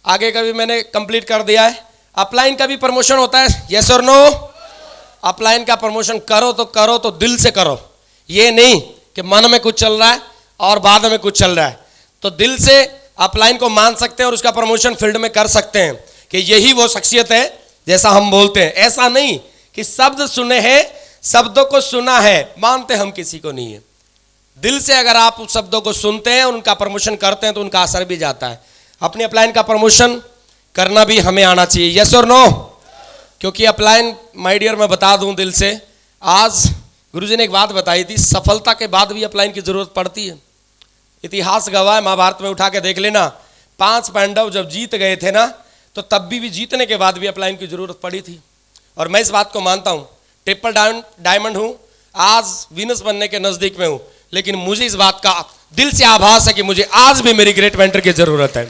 आगे का भी मैंने कंप्लीट कर दिया है। अपलाइन का भी प्रमोशन होता है। यस और नो? अपलाइन का प्रमोशन करो तो दिल से करो, ये नहीं कि मन में कुछ चल रहा है और बाद में कुछ चल रहा है। तो दिल से अपलाइन को मान सकते हैं और उसका प्रमोशन फील्ड में कर सकते हैं कि यही वो शख्सियत है जैसा हम बोलते हैं। ऐसा नहीं कि शब्द सुने हैं, शब्दों को सुना है, मानते हम किसी को नहीं है। दिल से अगर आप उस शब्दों को सुनते हैं और उनका प्रमोशन करते हैं तो उनका असर भी जाता है। अपनी अपलाइन का प्रमोशन करना भी हमें आना चाहिए। यस और नो? क्योंकि अपलाइन माय डियर मैं बता दूं दिल से, आज गुरुजी ने एक बात बताई थी, सफलता के बाद भी अपलाइन की जरूरत पड़ती है। इतिहास गवाह है, महाभारत में उठा के देख लेना, 5 पांडव जब जीत गए थे ना, तो तब भी जीतने के बाद भी अपलाइन की जरूरत पड़ी थी। और मैं इस बात को मानता हूं, ट्रिपल डायमंड हूं, आज विनस बनने के नजदीक में हूं, लेकिन मुझे इस बात का दिल से आभास है कि मुझे आज भी मेरी ग्रेट मेंटर की जरूरत है।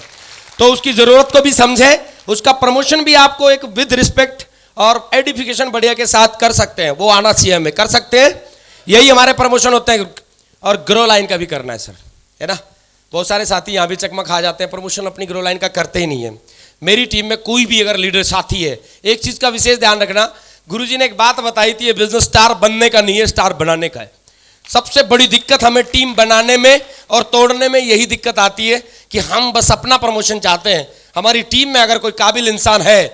तो उसकी जरूरत को भी समझें, उसका प्रमोशन भी आपको एक विद रिस्पेक्ट और एडिफिकेशन बढ़िया के साथ कर सकते हैं, वो आना चाहिए हमें, कर सकते हैं। यही हमारे प्रमोशन होते हैं। और ग्रो लाइन का भी करना है सर, है ना। बहुत सारे साथी यहाँ भी चकमा खा जाते हैं, प्रमोशन अपनी ग्रो लाइन का करते ही नहीं है। मेरी टीम में कोई भी अगर लीडर साथी है, एक चीज का विशेष ध्यान रखना, गुरुजी ने एक बात बताई थी, ये बिजनेस स्टार बनने का नहीं है, स्टार बनाने का है। सबसे बड़ी दिक्कत हमें टीम बनाने में और तोड़ने में यही दिक्कत आती है कि हम बस अपना प्रमोशन चाहते हैं। हमारी टीम में अगर कोई काबिल इंसान है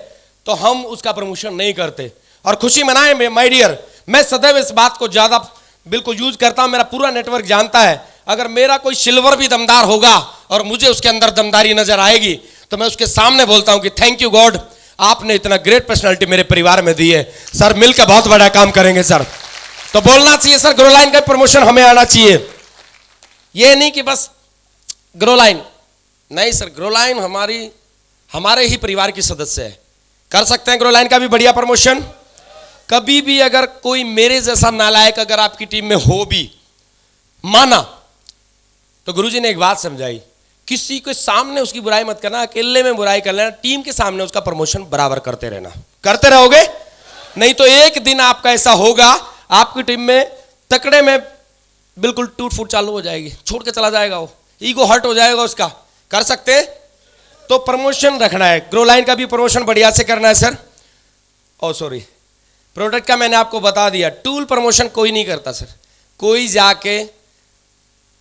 तो हम उसका प्रमोशन नहीं करते। और खुशी मनाएं माय डियर, मैं सदैव इस बात को ज्यादा बिल्कुल यूज करता हूं, मेरा पूरा नेटवर्क जानता है। अगर मेरा कोई सिल्वर भी दमदार होगा और मुझे उसके अंदर दमदारी नजर आएगी तो मैं उसके सामने बोलता हूं कि थैंक यू गॉड, आपने इतना ग्रेट पर्सनालिटी मेरे परिवार में दी है सर, मिलकर बहुत बड़ा काम करेंगे सर। तो बोलना चाहिए सर, ग्रो लाइन का प्रमोशन हमें आना चाहिए। ये नहीं कि बस ग्रो लाइन, नहीं सर, ग्रो लाइन हमारे ही परिवार की सदस्य है, कर सकते हैं ग्रो लाइन का भी बढ़िया प्रमोशन। कभी भी अगर कोई मेरे जैसा नालायक अगर आपकी टीम में हो भी, माना, तो गुरुजी ने एक बात समझाई, किसी के सामने उसकी बुराई मत करना, अकेले में बुराई कर लेना, टीम के सामने उसका प्रमोशन बराबर करते रहना। करते रहोगे, नहीं तो एक दिन आपका ऐसा होगा, आपकी टीम में तकड़े में बिल्कुल टूट फूट चालू हो जाएगी, छोड़ के चला जाएगा, वो ईगो हर्ट हो जाएगा उसका। कर सकते हैं तो प्रमोशन रखना है। ग्रो लाइन का भी प्रमोशन बढ़िया से करना है सर। ओ सॉरी, प्रोडक्ट का मैंने आपको बता दिया, टूल प्रमोशन कोई नहीं करता सर। कोई जाके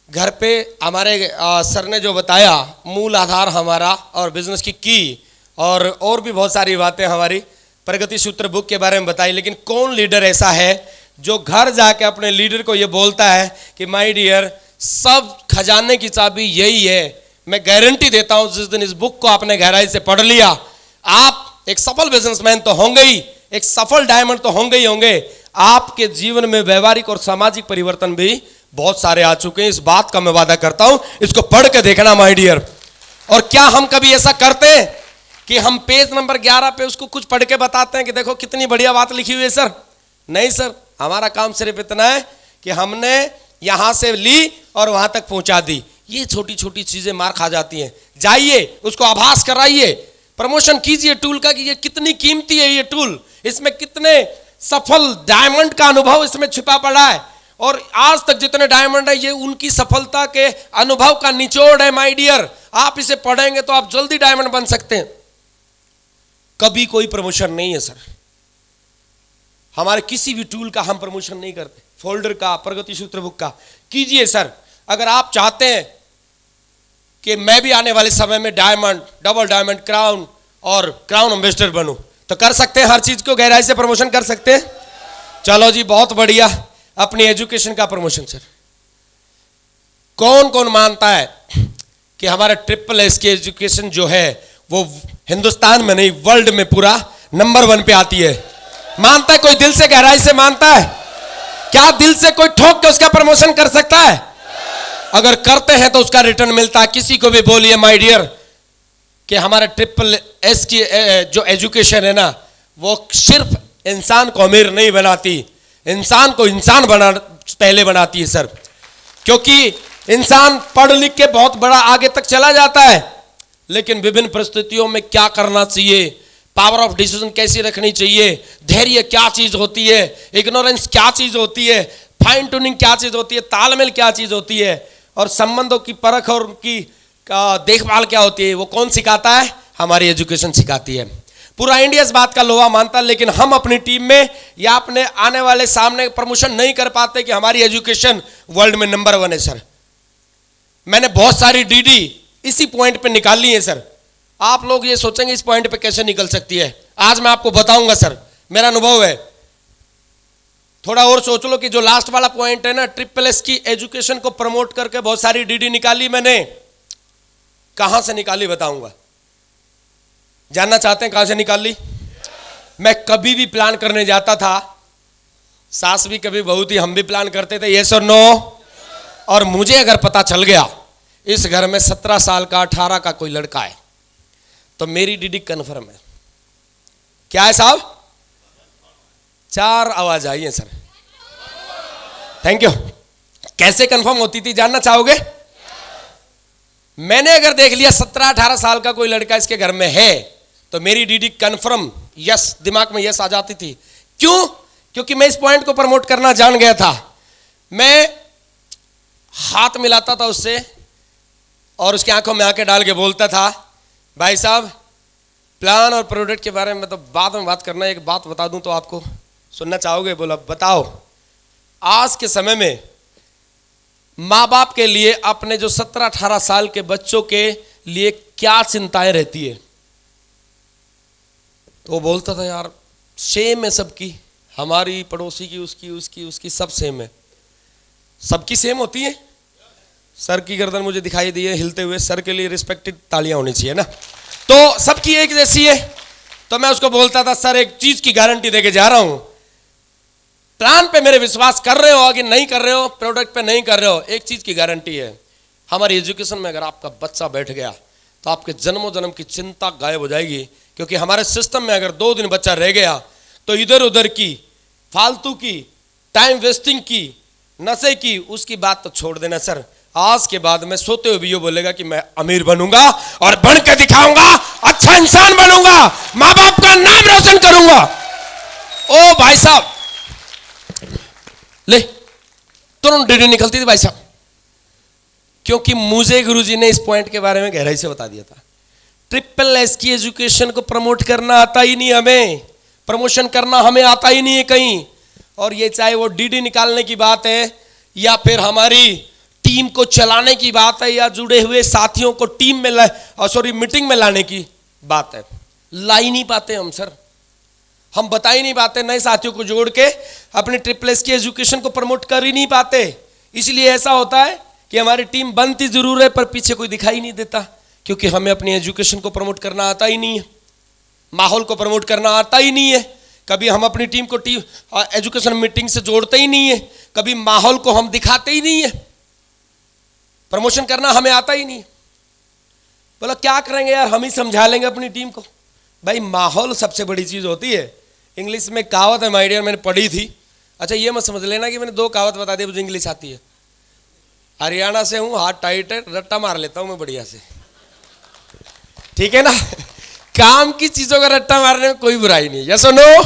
घर पे, हमारे सर ने जो बताया, मूल आधार हमारा और बिजनेस की और भी बहुत सारी बातें हमारी प्रगति सूत्र बुक के बारे में बताई, लेकिन कौन लीडर ऐसा है जो घर जाके अपने लीडर को ये बोलता है कि माय डियर, सब खजाने की चाबी यही है। मैं गारंटी देता हूं जिस दिन इस बुक को आपने गहराई से पढ़ लिया, आप एक सफल बिजनेसमैन तो होंगे ही, एक सफल डायमंड तो होंगे ही होंगे। आपके जीवन में व्यवहारिक और सामाजिक परिवर्तन भी बहुत सारे आ चुके हैं, इस बात का मैं वादा करता हूं। इसको पढ़ के देखना माय डियर। और क्या हम कभी ऐसा करते हैं कि हम पेज नंबर 11 पे उसको कुछ पढ़ के बताते हैं कि देखो कितनी बढ़िया बात लिखी हुई है सर? नहीं सर, हमारा काम सिर्फ इतना है कि हमने यहां से ली और वहां तक पहुंचा दी। ये छोटी छोटी चीजें मार खा जाती हैं। जाइए उसको आभास कराइए, प्रमोशन कीजिए टूल का कि ये कितनी कीमती है, ये टूल, इसमें कितने सफल डायमंड का अनुभव इसमें छिपा पड़ा है। और आज तक जितने डायमंड है, ये उनकी सफलता के अनुभव का निचोड़ है माय डियर। आप इसे पढ़ेंगे तो आप जल्दी डायमंड बन सकते हैं। कभी कोई प्रमोशन नहीं है सर, हमारे किसी भी टूल का हम प्रमोशन नहीं करते। फोल्डर का, प्रगति सूत्र बुक का कीजिए सर। अगर आप चाहते हैं कि मैं भी आने वाले समय में डायमंड, डबल डायमंड, क्राउन और क्राउन एम्बेसडर बनूं, तो कर सकते हैं, हर चीज को गहराई से प्रमोशन कर सकते हैं। चलो जी, बहुत बढ़िया। अपनी एजुकेशन का प्रमोशन सर, कौन कौन मानता है कि हमारा ट्रिपल एस की एजुकेशन जो है वो हिंदुस्तान में नहीं, वर्ल्ड में पूरा नंबर 1 पे आती है? मानता है कोई? दिल से गहराई से मानता है? क्या दिल से कोई ठोक के उसका प्रमोशन कर सकता है? अगर करते हैं तो उसका रिटर्न मिलता है। किसी को भी बोलिए माय डियर कि हमारा ट्रिपल एस की जो एजुकेशन है ना, वो सिर्फ इंसान को अमीर नहीं बनाती, इंसान को इंसान पहले बनाती है सर। क्योंकि इंसान पढ़ लिख के बहुत बड़ा आगे तक चला जाता है, लेकिन विभिन्न परिस्थितियों में क्या करना चाहिए, पावर ऑफ डिसीजन कैसी रखनी चाहिए, धैर्य क्या चीज होती है, इग्नोरेंस क्या चीज होती है, फाइन ट्यूनिंग क्या चीज होती है, तालमेल क्या चीज होती है, और संबंधों की परख और उनकी देखभाल क्या होती है, वो कौन सिखाता है? हमारी एजुकेशन सिखाती है। पूरा इंडिया इस बात का लोहा मानता है, लेकिन हम अपनी टीम में या अपने आने वाले सामने प्रमोशन नहीं कर पाते कि हमारी एजुकेशन वर्ल्ड में नंबर 1 है सर। मैंने बहुत सारी डीडी इसी पॉइंट पे निकाली है सर। आप लोग ये सोचेंगे इस पॉइंट पे कैसे निकल सकती है, आज मैं आपको बताऊंगा सर, मेरा अनुभव है। थोड़ा और सोच लो कि जो लास्ट वाला पॉइंट है ना, SSS की एजुकेशन को प्रमोट करके बहुत सारी डीडी निकाली मैंने। कहां से निकाली बताऊंगा, जानना चाहते हैं कहां से निकाली? मैं कभी भी प्लान करने जाता था, सास भी कभी बहू थी, हम भी प्लान करते थे, यस और नो। और मुझे अगर पता चल गया इस घर में 17 साल का 18 का कोई लड़का है, तो मेरी डीडी कन्फर्म है। क्या है साहब? 4 आवाज आई है सर। Thank you. कैसे कंफर्म होती थी जानना चाहोगे? मैंने अगर देख लिया 17-18 साल का कोई लड़का इसके घर में है, तो मेरी डीडी कंफर्म, यस, दिमाग में यस आ जाती थी। क्यों? क्योंकि मैं इस पॉइंट को प्रमोट करना जान गया था। मैं हाथ मिलाता था उससे और उसकी आंखों में आंखें डाल के बोलता था, भाई साहब प्लान और प्रोडक्ट के बारे में तो बाद में बात करना, एक बात बता दूं तो आपको सुनना चाहोगे? बोला बताओ। आज के समय में माँ बाप के लिए अपने जो 17-18 साल के बच्चों के लिए क्या चिंताएं रहती है? तो वो बोलता था यार सेम है सबकी, हमारी पड़ोसी की, उसकी उसकी उसकी सब सेम है। सबकी सेम होती है? सर की गर्दन मुझे दिखाई दी है हिलते हुए, सर के लिए रिस्पेक्टेड तालियां होनी चाहिए ना। तो सबकी एक जैसी है। तो मैं उसको बोलता था सर एक चीज की गारंटी देके जा रहा हूं, प्लान पे मेरे विश्वास कर रहे हो कि नहीं कर रहे हो, प्रोडक्ट पे नहीं कर रहे हो, एक चीज की गारंटी है, हमारी एजुकेशन में अगर आपका बच्चा बैठ गया तो आपके जन्मों जन्म की चिंता गायब हो जाएगी। क्योंकि हमारे सिस्टम में अगर 2 दिन बच्चा रह गया तो इधर उधर की, फालतू की, टाइम वेस्टिंग की, नशे की, उसकी बात तो छोड़ देना सर। आज के बाद में सोते हुए भी ये बोलेगा कि मैं अमीर बनूंगा और बन के दिखाऊंगा, अच्छा इंसान बनूंगा, माँ बाप का नाम रोशन करूंगा। ओ भाई साहब, ले तुरंत डीडी निकलती थी भाई साहब, क्योंकि मुझे गुरुजी ने इस पॉइंट के बारे में गहराई से बता दिया था। SSS की एजुकेशन को प्रमोट करना आता ही नहीं हमें, प्रमोशन करना हमें आता ही नहीं है कहीं। और ये चाहे वो डीडी निकालने की बात है या फिर हमारी टीम को चलाने की बात है या जुड़े हुए साथियों को टीम में मीटिंग में लाने की बात है, ला ही नहीं पाते हम सर। हम बता ही नहीं पाते, नए साथियों को जोड़ के अपने SSS की एजुकेशन को प्रमोट कर ही नहीं पाते। इसलिए ऐसा होता है कि हमारी टीम बनती जरूर है पर पीछे कोई दिखाई नहीं देता, क्योंकि हमें अपनी एजुकेशन को प्रमोट करना आता ही नहीं है, माहौल को प्रमोट करना आता ही नहीं है। कभी हम अपनी टीम को एजुकेशन मीटिंग से जोड़ते ही नहीं है, कभी माहौल को हम दिखाते ही नहीं है, प्रमोशन करना हमें आता ही नहीं है। बोला क्या करेंगे यार, हम ही समझा लेंगे अपनी टीम को। भाई माहौल सबसे बड़ी चीज होती है। इंग्लिश में कहावत है माय डियर, मैंने पढ़ी थी। अच्छा ये मत समझ लेना कि मैंने 2 कहावत बता दी, मुझे इंग्लिश आती है। हरियाणा से हूं, हाथ टाइट है, रट्टा मार लेता हूं मैं बढ़िया से, ठीक है ना। काम की चीजों का रट्टा मारने में कोई बुराई नहीं, यस और नो।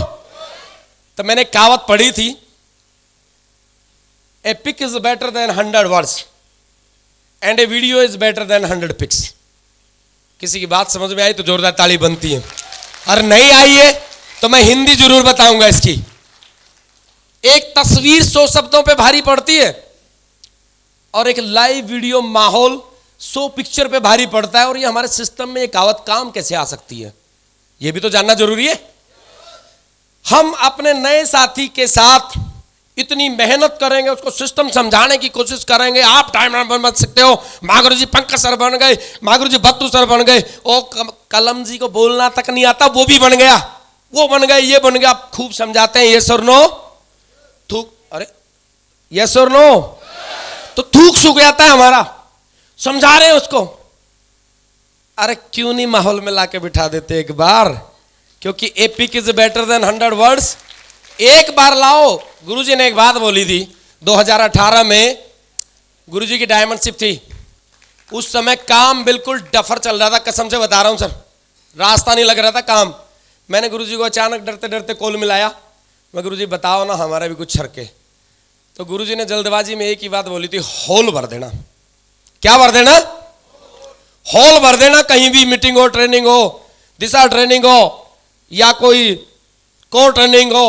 तो मैंने कहावत पढ़ी थी, a pic is better than 100 words and a video is better than 100 pics. किसी की बात समझ में आई तो जोरदार ताली बनती है, और नहीं आई है तो मैं हिंदी जरूर बताऊंगा इसकी। एक तस्वीर 100 शब्दों पे भारी पड़ती है और एक लाइव वीडियो माहौल 100 पिक्चर पे भारी पड़ता है। और ये हमारे सिस्टम में एक कहावत काम कैसे आ सकती है, ये भी तो जानना जरूरी है। हम अपने नए साथी के साथ इतनी मेहनत करेंगे, उसको सिस्टम समझाने की कोशिश करेंगे। आप टाइम बन सकते हो, मागुरु जी पंकज सर बन गए, मागुरु जी भत्तू सर बन गए, ओ कलम जी को बोलना तक नहीं आता वो भी बन गया, वो बन गए, ये बन गया। आप खूब समझाते हैं, यस और नो, थूक, अरे यस और नो, तो थूक सूख जाता है हमारा, समझा रहे हैं उसको। अरे क्यों नहीं माहौल में लाके बिठा देते एक बार, क्योंकि a pic is better than 100 words. एक बार लाओ। गुरुजी ने एक बात बोली थी 2018 में, गुरुजी की डायमंडशिप थी। उस समय काम बिल्कुल डफर चल रहा था, कसम से बता रहा हूं सर, रास्ता नहीं लग रहा था काम। मैंने गुरुजी को अचानक डरते डरते कॉल मिलाया, मैं गुरुजी बताओ ना हमारा भी कुछ छरके। तो गुरुजी ने जल्दबाजी में एक ही बात बोली थी, हॉल भर देना। क्या भर देना? हॉल भर देना। कहीं भी मीटिंग हो, ट्रेनिंग हो, दिशा ट्रेनिंग हो, या कोई कोर ट्रेनिंग हो,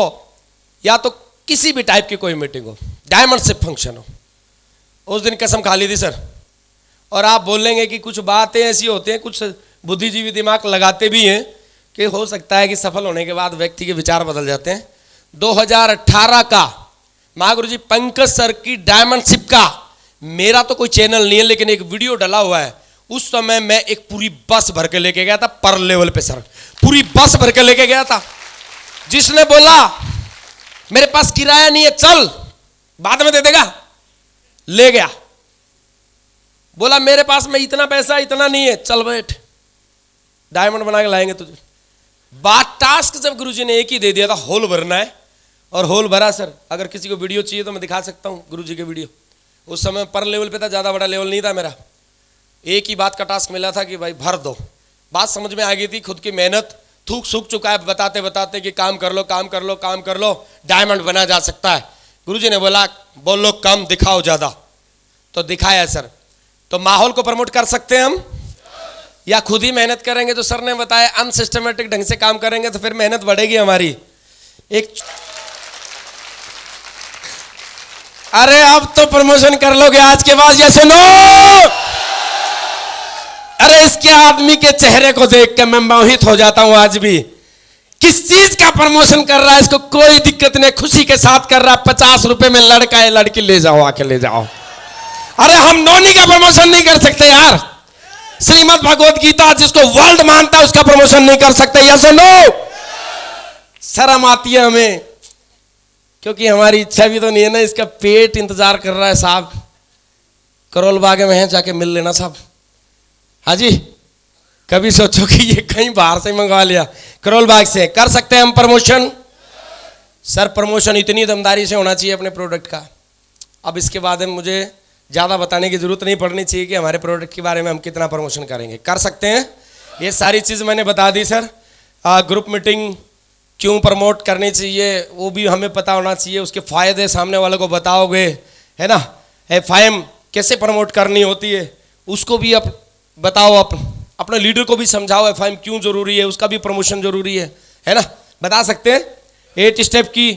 या तो किसी भी टाइप की कोई मीटिंग हो, डायमंड शिप फंक्शन हो, उस दिन कसम खा ली थी सर। और आप बोलेंगे कि कुछ बातें ऐसी होती हैं, कुछ बुद्धिजीवी दिमाग लगाते भी हैं कि हो सकता है कि सफल होने के बाद व्यक्ति के विचार बदल जाते हैं। 2018 का महागुरुजी पंकज सर की डायमंड शिप का, मेरा तो कोई चैनल नहीं है लेकिन एक वीडियो डला हुआ है। उस समय मैं एक पूरी बस भर के लेके गया था पर लेवल पे सर, पूरी बस भर के लेके गया था। जिसने बोला मेरे पास किराया नहीं है, चल बाद में दे देगा, ले गया। बोला मेरे पास में इतना पैसा इतना नहीं है, चल बैठ डायमंड बना के लाएंगे तुझे। बात टास्क जब गुरुजी ने एक ही दे दिया था, होल भरना है, और होल भरा सर। अगर किसी को वीडियो चाहिए तो मैं दिखा सकता हूँ गुरुजी के वीडियो। उस समय पर लेवल पे था, ज़्यादा बड़ा लेवल नहीं था मेरा। एक ही बात का टास्क मिला था कि भाई भर दो। बात समझ में आ गई थी, खुद की मेहनत थूक सूख चुका है बताते बताते कि काम कर लो काम कर लो काम कर लो, डायमंड बना जा सकता है। गुरुजी ने बोला बोलो कम दिखाओ ज़्यादा, तो दिखाया सर। तो माहौल को प्रमोट कर सकते हैं हम, या खुद ही मेहनत करेंगे? जो सर ने बताया अनसिस्टमेटिक ढंग से काम करेंगे तो फिर मेहनत बढ़ेगी हमारी। एक अरे अब तो प्रमोशन कर लोगे आज के बाद, ये सुनो। अरे इसके आदमी के चेहरे को देख के मैं मोहित हो जाता हूं आज भी। किस चीज का प्रमोशन कर रहा है, इसको कोई दिक्कत नहीं, खुशी के साथ कर रहा है। 50 रुपए में लड़का है, लड़की ले जाओ, आके ले जाओ। अरे हम नोनी का प्रमोशन नहीं कर सकते यार। श्रीमद् भगवत गीता जिसको वर्ल्ड मानता है उसका प्रमोशन नहीं कर सकते, या सुनो। शर्म आती है हमें, क्योंकि हमारी इच्छा भी तो नहीं है ना। इसका पेट इंतजार कर रहा है साहब, करोल बाग में है, जाके मिल लेना साहब। हाँ जी, कभी सोचो कि ये कहीं बाहर से मंगवा लिया, करोल बाग से कर सकते हैं हम प्रमोशन। सर प्रमोशन इतनी दमदारी से होना चाहिए अपने प्रोडक्ट का। अब इसके बाद में मुझे ज़्यादा बताने की जरूरत नहीं पड़नी चाहिए कि हमारे प्रोडक्ट के बारे में हम कितना प्रमोशन करेंगे, कर सकते हैं। ये सारी चीज़ मैंने बता दी सर। ग्रुप मीटिंग क्यों प्रमोट करनी चाहिए वो भी हमें पता होना चाहिए, उसके फ़ायदे सामने वाले को बताओगे, है ना। एफआईएम कैसे प्रमोट करनी होती है उसको भी आप बताओ, अपने लीडर को भी समझाओ एफआईएम क्यों जरूरी है, उसका भी प्रमोशन जरूरी है ना, बता सकते हैं। 8 स्टेप की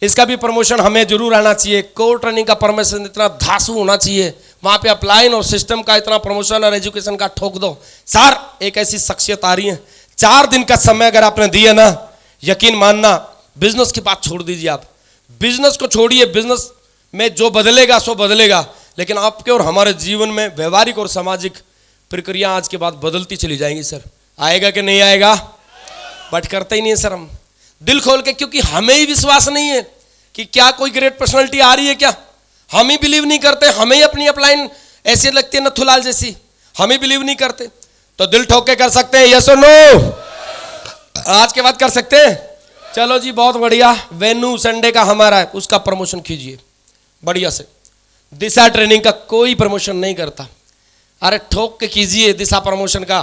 इसका भी प्रमोशन हमें जरूर आना चाहिए। कोर ट्रेनिंग का प्रमोशन इतना धांसू होना चाहिए, वहाँ पे अपलाइन और सिस्टम का इतना प्रमोशन और एजुकेशन का ठोक दो। सर एक ऐसी शख्सियत आ रही है, 4 दिन का समय अगर आपने दिया ना, यकीन मानना बिजनेस की बात छोड़ दीजिए, आप बिजनेस को छोड़िए, बिजनेस में जो बदलेगा सो बदलेगा, लेकिन आपके और हमारे जीवन में व्यवहारिक और सामाजिक प्रक्रिया आज के बाद बदलती चली जाएंगी। सर आएगा कि नहीं आएगा? बट करते ही नहीं है सर हम दिल खोल के, क्योंकि हमें ही विश्वास नहीं है कि क्या कोई ग्रेट पर्सनालिटी आ रही है क्या। हम ही बिलीव नहीं करते, हमें ही अपनी अपलाइन ऐसी लगती है नथुलाल जैसी, हम ही बिलीव नहीं करते। तो दिल ठोक के कर सकते हैं, यस और नो? आज के बाद कर सकते हैं। चलो जी बहुत बढ़िया। वेन्यू संडे का हमारा है, उसका प्रमोशन कीजिए बढ़िया से। दिशा ट्रेनिंग का कोई प्रमोशन नहीं करता, अरे ठोक के कीजिए दिशा प्रमोशन का,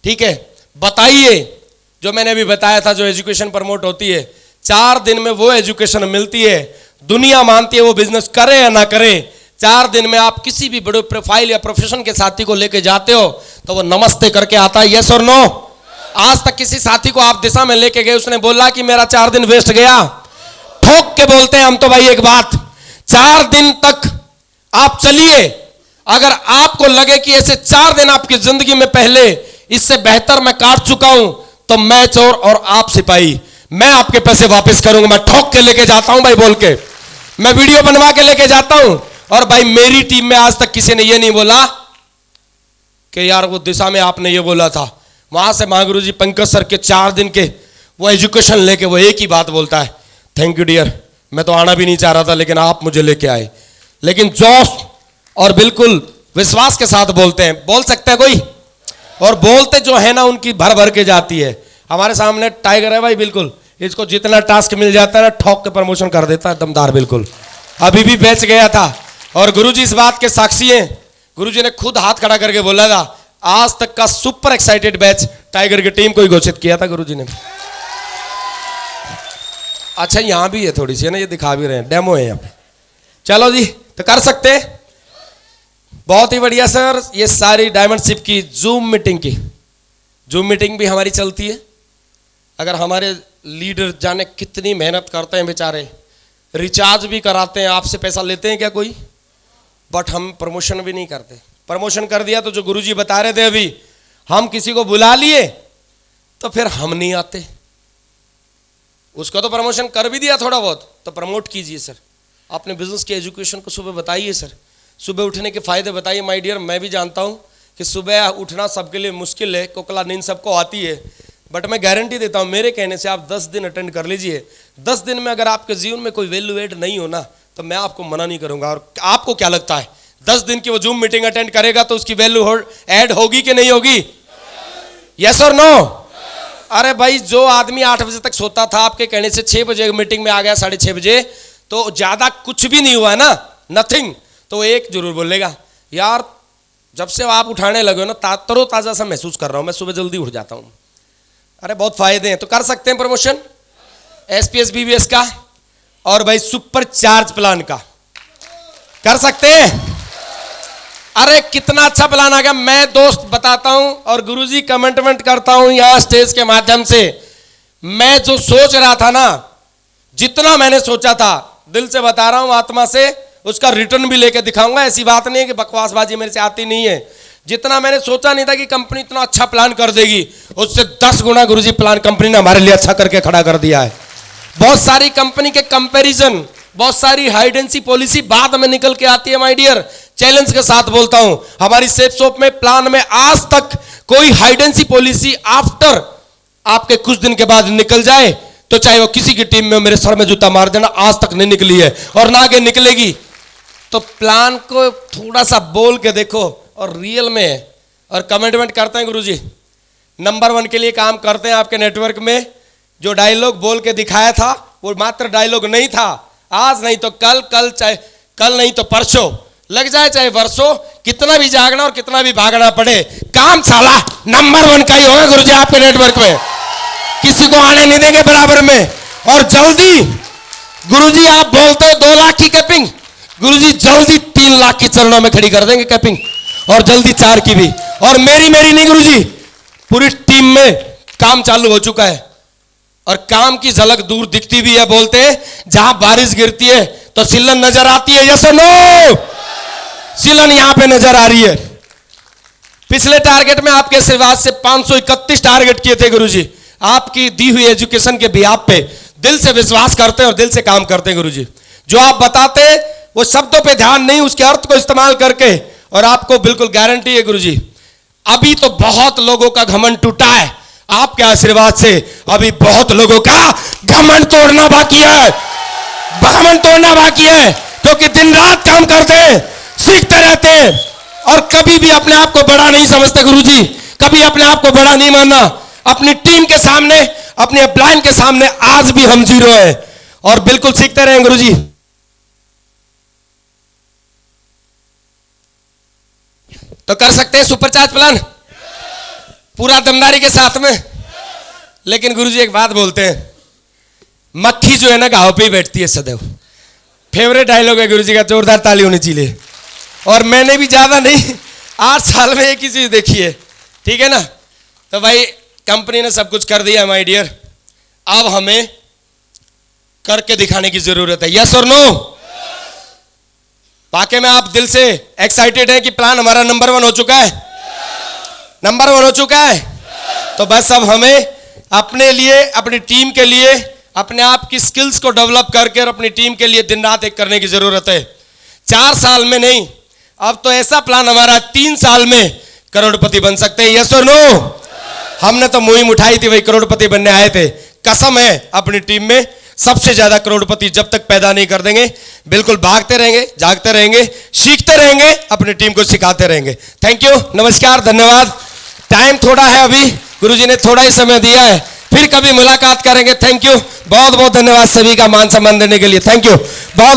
ठीक है। बताइए जो मैंने अभी बताया था, जो एजुकेशन प्रमोट होती है 4 दिन में वो एजुकेशन मिलती है, दुनिया मानती है वो बिजनेस करे या ना करे। 4 दिन में आप किसी भी बड़े प्रोफाइल या प्रोफेशन के साथी को लेके जाते हो तो वो नमस्ते करके आता है, यस और नो? आज तक किसी साथी को आप दिशा में लेके गए, उसने बोला कि मेरा 4 दिन वेस्ट गया? ठोक के बोलते हैं हम तो भाई एक बात, 4 दिन तक आप चलिए, अगर आपको लगे कि ऐसे 4 दिन आपकी जिंदगी में पहले इससे बेहतर मैं काट चुका हूं तो मैं चोर और आप सिपाही, मैं आपके पैसे वापस करूंगा। मैं ठोक के लेके जाता हूं भाई, बोल के मैं वीडियो बनवा के लेके जाता हूं। और भाई मेरी टीम में आज तक किसी ने ये नहीं बोला कि यार वो दिशा में आपने ये बोला था। वहां से महागुरु जी पंकज सर के 4 दिन के वो एजुकेशन लेके वो एक ही बात बोलता है, थैंक यू डियर, मैं तो आना भी नहीं चाह रहा था लेकिन आप मुझे लेके आए। लेकिन जोश और बिल्कुल विश्वास के साथ बोलते हैं, बोल सकते हैं कोई, और बोलते जो है ना उनकी भर भर के जाती है। हमारे सामने टाइगर है भाई, बिल्कुल इसको जितना टास्क मिल जाता है ना ठोक के प्रमोशन कर देता है, दमदार बिल्कुल। अभी भी बेच गया था और गुरुजी इस बात के साक्षी हैं। गुरुजी ने खुद हाथ खड़ा करके बोला था आज तक का सुपर एक्साइटेड बैच टाइगर की टीम को ही घोषित किया था गुरुजी ने। अच्छा यहाँ भी है थोड़ी सी है ना, ये दिखा भी रहे हैं, डेमो है यहाँ पे। चलो जी, तो कर सकते हैं। बहुत ही बढ़िया सर। ये सारी डायमंड शिप की जूम मीटिंग भी हमारी चलती है। अगर हमारे लीडर जाने कितनी मेहनत करते हैं बेचारे, रिचार्ज भी कराते हैं। आपसे पैसा लेते हैं क्या कोई? बट हम प्रमोशन भी नहीं करते। प्रमोशन कर दिया तो जो गुरुजी बता रहे थे अभी, हम किसी को बुला लिए तो फिर हम नहीं आते। उसको तो प्रमोशन कर भी दिया थोड़ा बहुत, तो प्रमोट कीजिए सर। अपने बिजनेस के एजुकेशन को सुबह बताइए सर। सुबह उठने के फायदे बताइए माय डियर। मैं भी जानता हूँ कि सुबह उठना सबके लिए मुश्किल है, कोकला नींद सबको आती है, बट मैं गारंटी देता हूँ मेरे कहने से आप 10 दिन अटेंड कर लीजिए। 10 दिन में अगर आपके जीवन में कोई वैल्यू एड नहीं होना तो मैं आपको मना नहीं करूँगा। और आपको क्या लगता है 10 दिन की वो जूम मीटिंग अटेंड करेगा तो उसकी वैल्यू ऐड होगी कि नहीं होगी? यस और नो? अरे भाई, जो आदमी 8 बजे तक सोता था आपके कहने से 6 बजे मीटिंग में आ गया 6:30 बजे, तो ज्यादा कुछ भी नहीं हुआ है ना, नथिंग। तो एक जरूर बोलेगा यार जब से आप उठाने लगे हो ना तरोताजा सा महसूस कर रहा हूं, मैं सुबह जल्दी उठ जाता हूं। अरे बहुत फायदे हैं। तो कर सकते हैं प्रमोशन SPS BBS का और भाई सुपर चार्ज प्लान का कर सकते हैं। अरे कितना अच्छा प्लान आ गया। मैं दोस्त बताता हूं और गुरुजी कमेंटमेंट करता हूं यहां स्टेज के माध्यम से। मैं जो सोच रहा था ना, जितना मैंने सोचा था, दिल से बता रहा हूं, आत्मा से, उसका रिटर्न भी लेके दिखाऊंगा। ऐसी बात नहीं है कि बकवासबाजी मेरे से आती नहीं है। जितना मैंने सोचा नहीं था कि कंपनी इतना अच्छा प्लान कर देगी, उससे 10 गुना गुरुजी प्लान कंपनी ने हमारे लिए अच्छा करके खड़ा कर दिया है। बहुत सारी कंपनी के कंपैरिजन, बहुत सारी हाइडेंसी पॉलिसी बाद में निकल के आती है माय डियर। चैलेंज के साथ बोलता हूं, हमारी सेफ शॉप में प्लान में आज तक कोई हाइडेंसी पॉलिसी आफ्टर आपके कुछ दिन के बाद निकल जाए तो चाहे वो किसी की टीम में मेरे सर में जूता मार देना, आज तक नहीं निकली है और ना आगे निकलेगी। तो प्लान को थोड़ा सा बोल के देखो और रियल में है। और कमिटमेंट करते हैं गुरुजी, नंबर 1 के लिए काम करते हैं आपके नेटवर्क में। जो डायलॉग बोल के दिखाया था वो मात्र डायलॉग नहीं था। आज नहीं तो कल, चाहे कल नहीं तो परसों, लग जाए चाहे वर्षों, कितना भी जागना और कितना भी भागना पड़े, काम साला नंबर 1 का ही होगा गुरुजी आपके नेटवर्क में। किसी को आने नहीं देंगे बराबर में। और जल्दी गुरुजी आप बोलते हो 2 लाख की कैपिंग, गुरुजी जल्दी 3 लाख की चरणों में खड़ी कर देंगे कैपिंग, और जल्दी 4 की भी। और मेरी नहीं गुरुजी, पूरी टीम में काम चालू हो चुका है और काम की झलक दूर दिखती भी है। बोलते हैं जहां बारिश गिरती है तो सिलन नजर आती है। यस और नो? सिलन यहां पे नजर आ रही है। पिछले टारगेट में आपके आशीर्वाद से 531 टारगेट किए थे गुरुजी, आपकी दी हुई एजुकेशन के बिहाफ पे। दिल से विश्वास करते हैं और दिल से काम करते हैं गुरुजी। जो आप बताते हैं वो शब्दों पे ध्यान नहीं, उसके अर्थ को इस्तेमाल करके। और आपको बिल्कुल गारंटी है गुरुजी, अभी तो बहुत लोगों का घमंड टूटा है, आपके आशीर्वाद से अभी बहुत लोगों का घमंड तोड़ना बाकी है। घमंड तोड़ना बाकी है, क्योंकि दिन रात काम करते हैं, सीखते रहते हैं और कभी भी अपने आप को बड़ा नहीं समझते गुरुजी। कभी अपने आप को बड़ा नहीं मानना। अपनी टीम के सामने, अपने अपलाइन के सामने आज भी हम 0 है और बिल्कुल सीखते रहें गुरुजी। तो कर सकते हैं सुपरचार्ज प्लान पूरा दमदारी के साथ में। लेकिन गुरुजी एक बात बोलते हैं, मक्खी जो है ना घाव पे ही बैठती है सदैव। फेवरेट डायलॉग है गुरुजी का, जोरदार ताली होनी चाहिए। और मैंने भी ज्यादा नहीं 8 साल में एक ही चीज देखी है, ठीक है ना। तो भाई कंपनी ने सब कुछ कर दिया माय डियर, अब हमें करके दिखाने की जरूरत है। यस और नो? वाकई में आप दिल से एक्साइटेड है कि प्लान हमारा नंबर 1 हो चुका है? नंबर 1 हो चुका है। तो बस अब हमें अपने लिए, अपनी टीम के लिए, अपने आप की स्किल्स को डेवलप करके और अपनी टीम के लिए दिन रात एक करने की जरूरत है। 4 साल में नहीं, अब तो ऐसा प्लान हमारा 3 साल में करोड़पति बन सकते हैं। यस और नो? हमने तो मुहिम उठाई थी, वही करोड़पति बनने आए थे। कसम है अपनी टीम में सबसे ज्यादा करोड़पति जब तक पैदा नहीं कर देंगे, बिल्कुल भागते रहेंगे, जागते रहेंगे, सीखते रहेंगे, अपनी टीम को सिखाते रहेंगे। थैंक यू, नमस्कार, धन्यवाद। टाइम थोड़ा है अभी, गुरुजी ने थोड़ा ही समय दिया है, फिर कभी मुलाकात करेंगे। थैंक यू, बहुत बहुत धन्यवाद सभी का मान सम्मान देने के लिए। थैंक यू बहुत।